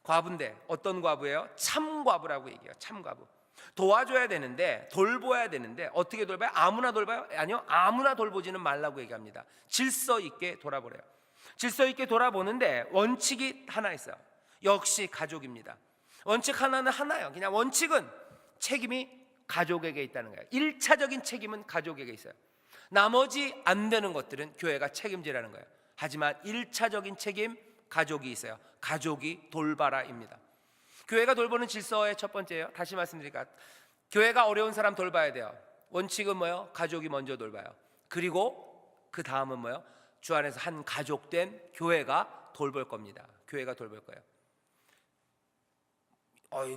과부인데 어떤 과부예요? 참과부라고 얘기해요. 참과부. 도와줘야 되는데, 돌보아야 되는데 어떻게 돌봐요? 아무나 돌봐요? 아니요, 아무나 돌보지는 말라고 얘기합니다. 질서 있게 돌아보래요. 질서 있게 돌아보는데 원칙이 하나 있어요. 역시 가족입니다. 원칙 하나는 하나예요. 그냥 원칙은 책임이 가족에게 있다는 거예요. 1차적인 책임은 가족에게 있어요. 나머지 안 되는 것들은 교회가 책임지라는 거예요. 하지만 1차적인 책임, 가족이 있어요. 가족이 돌봐라입니다. 교회가 돌보는 질서의 첫 번째예요. 다시 말씀드리니까 교회가 어려운 사람 돌봐야 돼요. 원칙은 뭐예요? 가족이 먼저 돌봐요. 그리고 그 다음은 뭐예요? 주 안에서 한 가족된 교회가 돌볼 겁니다. 교회가 돌볼 거예요.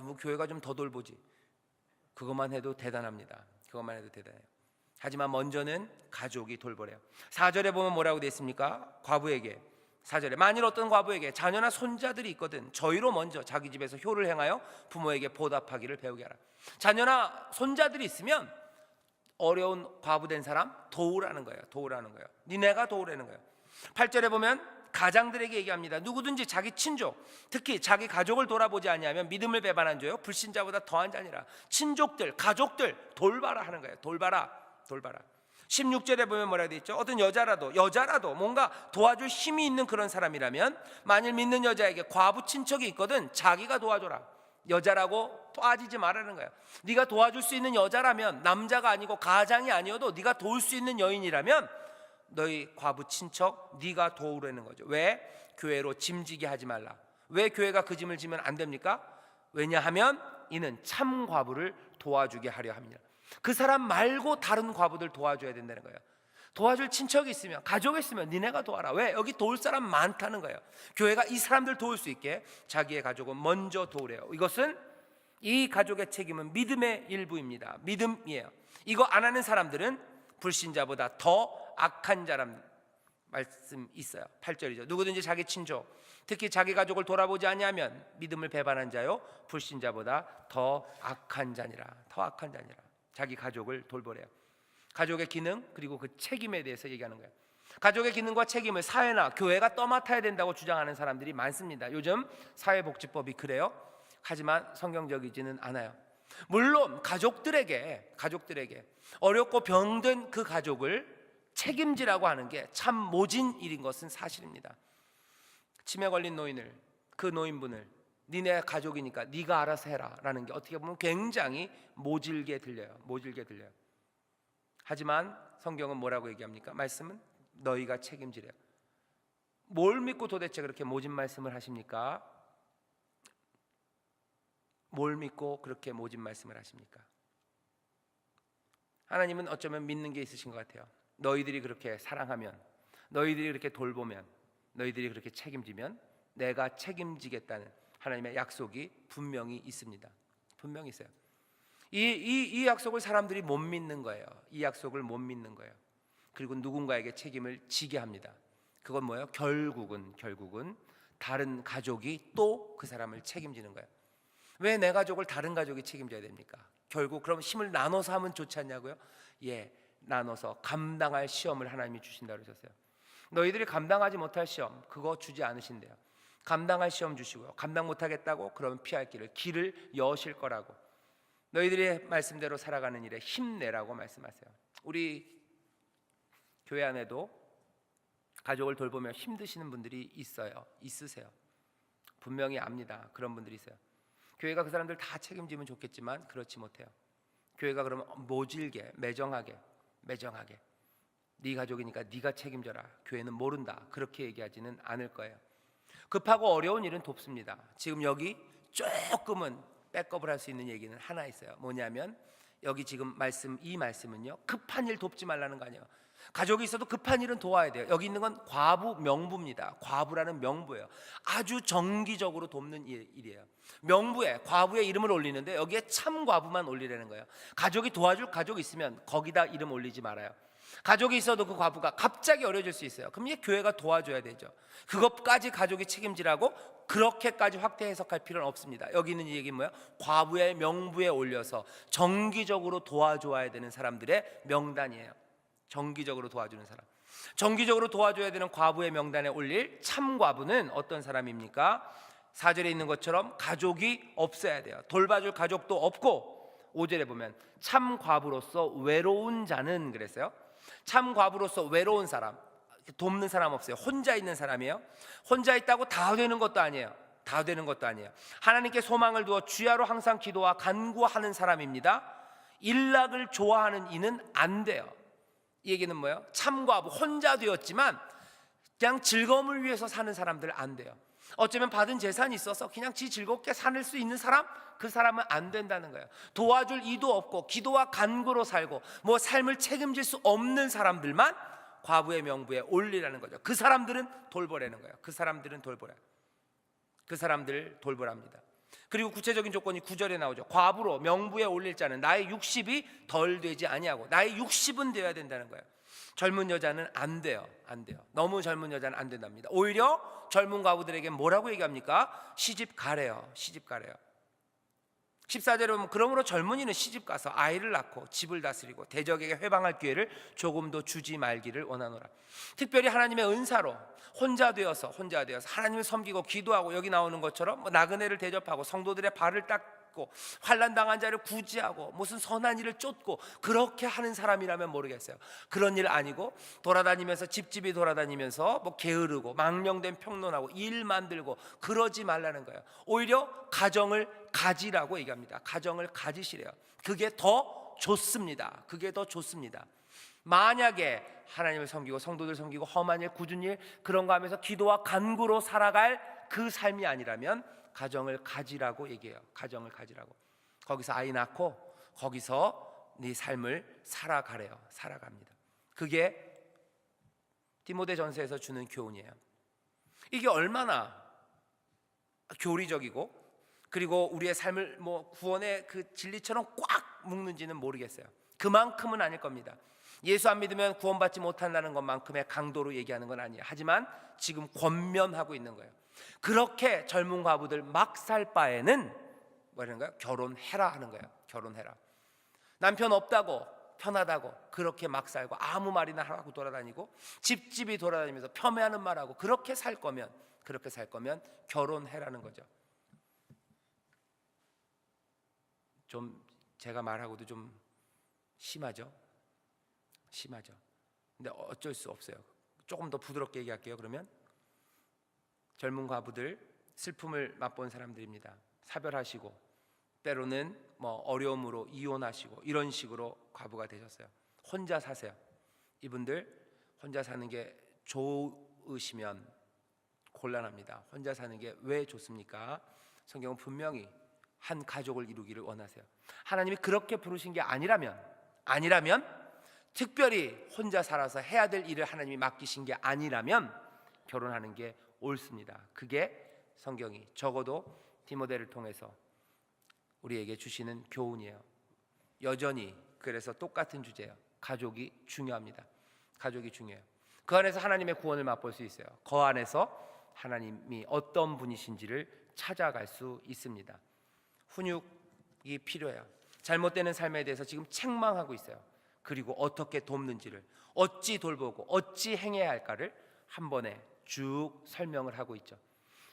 뭐 교회가 좀 더 돌보지. 그것만 해도 대단합니다. 그것만 해도 대단해요. 하지만 먼저는 가족이 돌보래요. 4절에 보면 뭐라고 되어 있습니까? 과부에게 4절에 만일 어떤 과부에게 자녀나 손자들이 있거든 저희로 먼저 자기 집에서 효를 행하여 부모에게 보답하기를 배우게 하라. 자녀나 손자들이 있으면 어려운 과부된 사람 도우라는 거예요. 도우라는 거예요. 니네가 도우라는 거예요. 8절에 보면 가장들에게 얘기합니다. 누구든지 자기 친족, 특히 자기 가족을 돌아보지 아니하면 믿음을 배반한 자요 불신자보다 더한 자니라. 친족들, 가족들 돌봐라 하는 거예요. 돌봐라. 16절에 보면 뭐라고 되어 있죠? 어떤 여자라도 뭔가 도와줄 힘이 있는 그런 사람이라면 만일 믿는 여자에게 과부 친척이 있거든 자기가 도와줘라. 여자라고 빠지지 말라는 거예요. 네가 도와줄 수 있는 여자라면, 남자가 아니고 가장이 아니어도 네가 도울 수 있는 여인이라면 너희 과부 친척 네가 도우라는 거죠. 왜? 교회로 짐지게 하지 말라. 왜 교회가 그 짐을 지면 안 됩니까? 왜냐하면 이는 참 과부를 도와주게 하려 합니다. 그 사람 말고 다른 과부들 도와줘야 된다는 거예요. 도와줄 친척이 있으면, 가족이 있으면 니네가 도와라. 왜? 여기 도울 사람 많다는 거예요. 교회가 이 사람들 도울 수 있게 자기의 가족은 먼저 도우래요. 이것은 이 가족의 책임은 믿음의 일부입니다. 믿음이에요. 이거 안 하는 사람들은 불신자보다 더 악한 자란 말씀 있어요. 8절이죠. 누구든지 자기 친족, 특히 자기 가족을 돌아보지 아니하면 믿음을 배반한 자요 불신자보다 더 악한 자니라. 더 악한 자니라. 자기 가족을 돌보래요. 가족의 기능 그리고 그 책임에 대해서 얘기하는 거예요. 가족의 기능과 책임을 사회나 교회가 떠맡아야 된다고 주장하는 사람들이 많습니다. 요즘 사회복지법이 그래요. 하지만 성경적이지는 않아요. 물론 가족들에게 어렵고 병든 그 가족을 책임지라고 하는 게 참 모진 일인 것은 사실입니다. 치매 걸린 노인을, 그 노인분을 니네 가족이니까 네가 알아서 해라 라는 게 어떻게 보면 굉장히 모질게 들려요. 하지만 성경은 뭐라고 얘기합니까? 말씀은 너희가 책임지래요. 뭘 믿고 도대체 그렇게 모진 말씀을 하십니까? 뭘 믿고 그렇게 모진 말씀을 하십니까? 하나님은 어쩌면 믿는 게 있으신 것 같아요. 너희들이 그렇게 사랑하면, 너희들이 그렇게 돌보면, 너희들이 그렇게 책임지면 내가 책임지겠다는 하나님의 약속이 분명히 있습니다. 분명히 있어요. 이 약속을 사람들이 못 믿는 거예요. 이 약속을 못 믿는 거예요. 그리고 누군가에게 책임을 지게 합니다. 그건 뭐예요? 결국은 다른 가족이 또 그 사람을 책임지는 거예요. 왜 내 가족을 다른 가족이 책임져야 됩니까? 결국 그럼 힘을 나눠서 하면 좋지 않냐고요? 예, 나눠서 감당할 시험을 하나님이 주신다고 그러셨어요. 너희들이 감당하지 못할 시험 그거 주지 않으신대요. 감당할 시험 주시고요. 감당 못하겠다고 그러면 피할 길을 여실 거라고. 너희들의 말씀대로 살아가는 일에 힘내라고 말씀하세요. 우리 교회 안에도 가족을 돌보며 힘드시는 분들이 있으세요. 분명히 압니다. 그런 분들이 있어요. 교회가 그 사람들 다 책임지면 좋겠지만 그렇지 못해요. 교회가 그러면 모질게 매정하게 네 가족이니까 네가 책임져라. 교회는 모른다. 그렇게 얘기하지는 않을 거예요. 급하고 어려운 일은 돕습니다. 지금 여기 조금은 백업을 할 수 있는 얘기는 하나 있어요. 뭐냐면 여기 지금 이 말씀은요 급한 일 돕지 말라는 거 아니에요. 가족이 있어도 급한 일은 도와야 돼요. 여기 있는 건 과부 명부입니다. 과부라는 명부예요. 아주 정기적으로 돕는 일이에요. 명부에 과부의 이름을 올리는데 여기에 참 과부만 올리라는 거예요. 가족이 도와줄 가족이 있으면 거기다 이름 올리지 말아요. 가족이 있어도 그 과부가 갑자기 어려질 수 있어요. 그럼 이제 교회가 도와줘야 되죠. 그것까지 가족이 책임지라고 그렇게까지 확대 해석할 필요는 없습니다. 여기 있는 이 얘기는 뭐예요? 과부의 명부에 올려서 정기적으로 도와줘야 되는 사람들의 명단이에요. 정기적으로 도와주는 사람, 정기적으로 도와줘야 되는 과부의 명단에 올릴 참과부는 어떤 사람입니까? 4절에 있는 것처럼 가족이 없어야 돼요. 돌봐줄 가족도 없고 5절에 보면 참과부로서 외로운 자는 그랬어요. 참과부로서 외로운 사람, 돕는 사람 없어요. 혼자 있는 사람이에요. 혼자 있다고 다 되는 것도 아니에요. 다 되는 것도 아니에요. 하나님께 소망을 두어 주야로 항상 기도와 간구하는 사람입니다. 일락을 좋아하는 이는 안 돼요. 이 얘기는 뭐예요? 참과부, 혼자 되었지만 그냥 즐거움을 위해서 사는 사람들 안 돼요. 어쩌면 받은 재산이 있어서 그냥 지 즐겁게 살 수 있는 사람, 그 사람은 안 된다는 거예요. 도와줄 이도 없고 기도와 간구로 살고 뭐 삶을 책임질 수 없는 사람들만 과부의 명부에 올리라는 거죠. 그 사람들은 돌보라는 거예요. 그 사람들은 돌보라. 그 사람들을 돌보랍니다. 그리고 구체적인 조건이 9절에 나오죠. 과부로 명부에 올릴 자는 나의 60이 덜 되지 아니하고, 나의 60은 되어야 된다는 거예요. 젊은 여자는 안 돼요. 안 돼요. 너무 젊은 여자는 안 된답니다. 오히려 젊은 과부들에게 뭐라고 얘기합니까? 시집 가래요. 시집 가래요. 14절에 보면 그러므로 젊은이는 시집 가서 아이를 낳고 집을 다스리고 대적에게 회방할 기회를 조금도 주지 말기를 원하노라. 특별히 하나님의 은사로 혼자 되어서 하나님을 섬기고 기도하고, 여기 나오는 것처럼 나그네를 대접하고 성도들의 발을 닦고 환난 당한 자를 구제하고 무슨 선한 일을 쫓고 그렇게 하는 사람이라면 모르겠어요. 그런 일 아니고 돌아다니면서 집집이 돌아다니면서 뭐 게으르고 망령된 평론하고 일 만들고 그러지 말라는 거예요. 오히려 가정을 가지라고 얘기합니다. 가정을 가지시래요. 그게 더 좋습니다. 그게 더 좋습니다. 만약에 하나님을 섬기고 성도들 섬기고 험한 일, 굳은 일 그런 거 하면서 기도와 간구로 살아갈 그 삶이 아니라면 가정을 가지라고 얘기해요. 가정을 가지라고. 거기서 아이 낳고 거기서 네 삶을 살아가래요. 살아갑니다. 그게 디모데전서에서 주는 교훈이에요. 이게 얼마나 교리적이고 그리고 우리의 삶을 구원의 그 진리처럼 꽉 묶는지는 모르겠어요. 그만큼은 아닐 겁니다. 예수 안 믿으면 구원받지 못한다는 것만큼의 강도로 얘기하는 건 아니에요. 하지만 지금 권면하고 있는 거예요. 그렇게 젊은 과부들 막 살 바에는 뭐라는가요? 결혼해라 하는 거예요. 결혼해라. 남편 없다고 편하다고 그렇게 막 살고 아무 말이나 하고 돌아다니고 집집이 돌아다니면서 폄훼하는 말하고 그렇게 살 거면 결혼해라는 거죠. 좀 제가 말하고도 좀 심하죠. 근데 어쩔 수 없어요. 조금 더 부드럽게 얘기할게요. 그러면 젊은 과부들 슬픔을 맛본 사람들입니다. 사별하시고 때로는 어려움으로 이혼하시고 이런 식으로 과부가 되셨어요. 혼자 사세요. 이분들 혼자 사는 게 좋으시면 곤란합니다. 혼자 사는 게 왜 좋습니까? 성경은 분명히 한 가족을 이루기를 원하세요. 하나님이 그렇게 부르신 게 아니라면 특별히 혼자 살아서 해야 될 일을 하나님이 맡기신 게 아니라면 결혼하는 게 옳습니다. 그게 성경이 적어도 디모데를 통해서 우리에게 주시는 교훈이에요. 여전히 그래서 똑같은 주제예요. 가족이 중요합니다. 가족이 중요해요. 그 안에서 하나님의 구원을 맛볼 수 있어요. 그 안에서 하나님이 어떤 분이신지를 찾아갈 수 있습니다. 훈육이 필요해요. 잘못되는 삶에 대해서 지금 책망하고 있어요. 그리고 어떻게 돕는지를, 어찌 돌보고 어찌 행해야 할까를 한 번에 쭉 설명을 하고 있죠.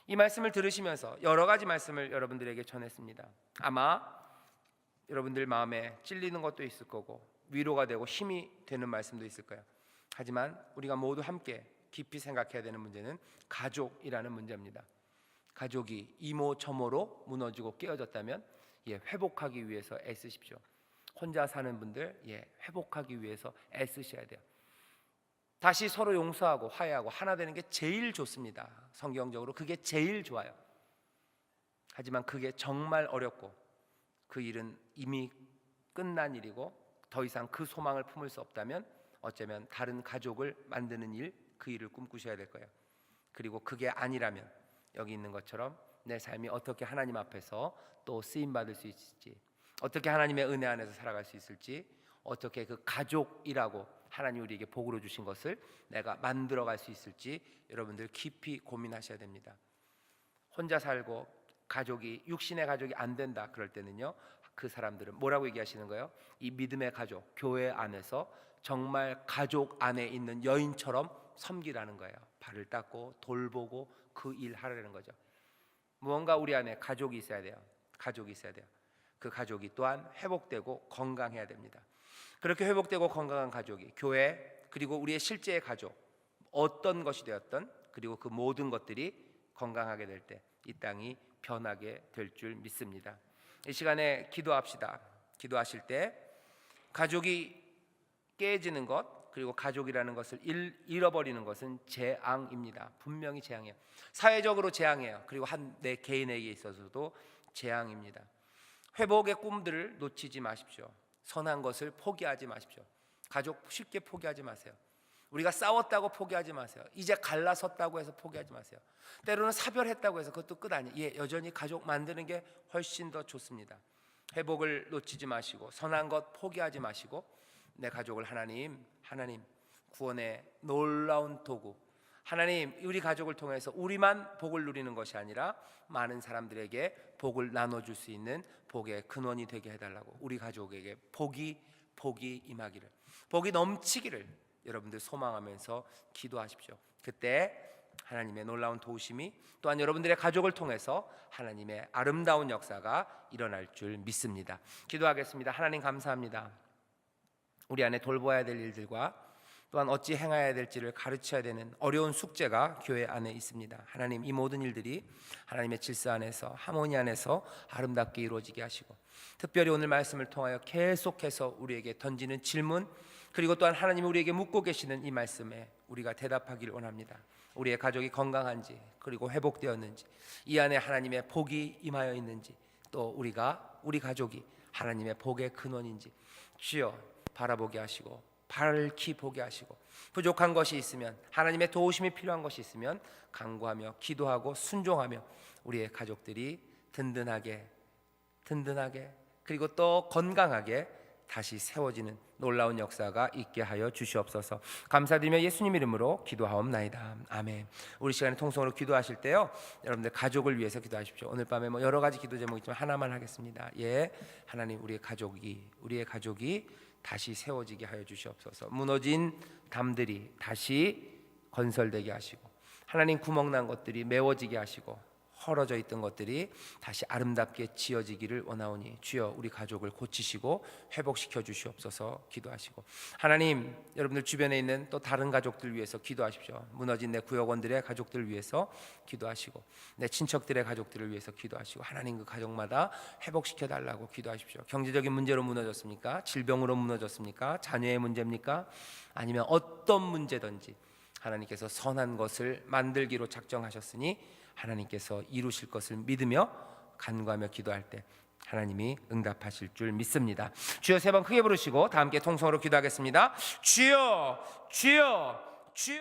이 말씀을 들으시면서 여러 가지 말씀을 여러분들에게 전했습니다. 아마 여러분들 마음에 찔리는 것도 있을 거고 위로가 되고 힘이 되는 말씀도 있을 거예요. 하지만 우리가 모두 함께 깊이 생각해야 되는 문제는 가족이라는 문제입니다. 가족이 이모저모로 무너지고 깨어졌다면 회복하기 위해서 애쓰십시오. 혼자 사는 분들 회복하기 위해서 애쓰셔야 돼요. 다시 서로 용서하고 화해하고 하나 되는 게 제일 좋습니다. 성경적으로 그게 제일 좋아요. 하지만 그게 정말 어렵고 그 일은 이미 끝난 일이고 더 이상 그 소망을 품을 수 없다면 어쩌면 다른 가족을 만드는 일, 그 일을 꿈꾸셔야 될 거예요. 그리고 그게 아니라면 여기 있는 것처럼 내 삶이 어떻게 하나님 앞에서 또 쓰임받을 수 있을지, 어떻게 하나님의 은혜 안에서 살아갈 수 있을지, 어떻게 그 가족이라고 하나님 우리에게 복으로 주신 것을 내가 만들어갈 수 있을지 여러분들 깊이 고민하셔야 됩니다. 혼자 살고 가족이 육신의 가족이 안 된다 그럴 때는요, 그 사람들은 뭐라고 얘기하시는 거예요? 이 믿음의 가족, 교회 안에서 정말 가족 안에 있는 여인처럼 섬기라는 거예요. 발을 닦고 돌보고 그 일 하라는 거죠. 무언가 우리 안에 가족이 있어야 돼요. 가족이 있어야 돼요. 그 가족이 또한 회복되고 건강해야 됩니다. 그렇게 회복되고 건강한 가족이 교회 그리고 우리의 실제의 가족 어떤 것이 되었던, 그리고 그 모든 것들이 건강하게 될 때 이 땅이 변하게 될 줄 믿습니다. 이 시간에 기도합시다. 기도하실 때 가족이 깨지는 것, 그리고 가족이라는 것을 잃어버리는 것은 재앙입니다. 분명히 재앙이에요. 사회적으로 재앙이에요. 그리고 내 개인에게 있어서도 재앙입니다. 회복의 꿈들을 놓치지 마십시오. 선한 것을 포기하지 마십시오. 가족 쉽게 포기하지 마세요. 우리가 싸웠다고 포기하지 마세요. 이제 갈라섰다고 해서 포기하지 마세요. 때로는 사별했다고 해서 그것도 끝 아니에요. 여전히 가족 만드는 게 훨씬 더 좋습니다. 회복을 놓치지 마시고 선한 것 포기하지 마시고 내 가족을 하나님 구원의 놀라운 도구, 하나님 우리 가족을 통해서 우리만 복을 누리는 것이 아니라 많은 사람들에게 복을 나눠줄 수 있는 복의 근원이 되게 해달라고, 우리 가족에게 복이 임하기를, 복이 넘치기를 여러분들 소망하면서 기도하십시오. 그때 하나님의 놀라운 도우심이 또한 여러분들의 가족을 통해서 하나님의 아름다운 역사가 일어날 줄 믿습니다. 기도하겠습니다. 하나님 감사합니다. 우리 안에 돌보아야 될 일들과 또한 어찌 행해야 될지를 가르쳐야 되는 어려운 숙제가 교회 안에 있습니다. 하나님, 이 모든 일들이 하나님의 질서 안에서, 하모니 안에서 아름답게 이루어지게 하시고, 특별히 오늘 말씀을 통하여 계속해서 우리에게 던지는 질문, 그리고 또한 하나님이 우리에게 묻고 계시는 이 말씀에 우리가 대답하기를 원합니다. 우리의 가족이 건강한지, 그리고 회복되었는지, 이 안에 하나님의 복이 임하여 있는지, 또 우리 가족이 하나님의 복의 근원인지 주여 바라보게 하시고 밝히 보게 하시고, 부족한 것이 있으면, 하나님의 도우심이 필요한 것이 있으면 간구하며 기도하고 순종하며 우리의 가족들이 든든하게 그리고 또 건강하게 다시 세워지는 놀라운 역사가 있게 하여 주시옵소서. 감사드리며 예수님 이름으로 기도하옵나이다. 아멘. 우리 시간에 통성으로 기도하실 때요, 여러분들 가족을 위해서 기도하십시오. 오늘 밤에 여러 가지 기도 제목이 있지만 하나만 하겠습니다. 하나님, 우리의 가족이 다시 세워지게 하여 주시옵소서. 무너진 담들이 다시 건설되게 하시고, 하나님 구멍난 것들이 메워지게 하시고, 헐어져 있던 것들이 다시 아름답게 지어지기를 원하오니 주여 우리 가족을 고치시고 회복시켜 주시옵소서. 기도하시고, 하나님 여러분들 주변에 있는 또 다른 가족들 위해서 기도하십시오. 무너진 내 구역원들의 가족들 위해서 기도하시고, 내 친척들의 가족들을 위해서 기도하시고, 하나님 그 가족마다 회복시켜 달라고 기도하십시오. 경제적인 문제로 무너졌습니까? 질병으로 무너졌습니까? 자녀의 문제입니까? 아니면 어떤 문제든지 하나님께서 선한 것을 만들기로 작정하셨으니 하나님께서 이루실 것을 믿으며 간구하며 기도할 때 하나님이 응답하실 줄 믿습니다. 주여 세 번 크게 부르시고 다 함께 통성으로 기도하겠습니다. 주여 주여 주여.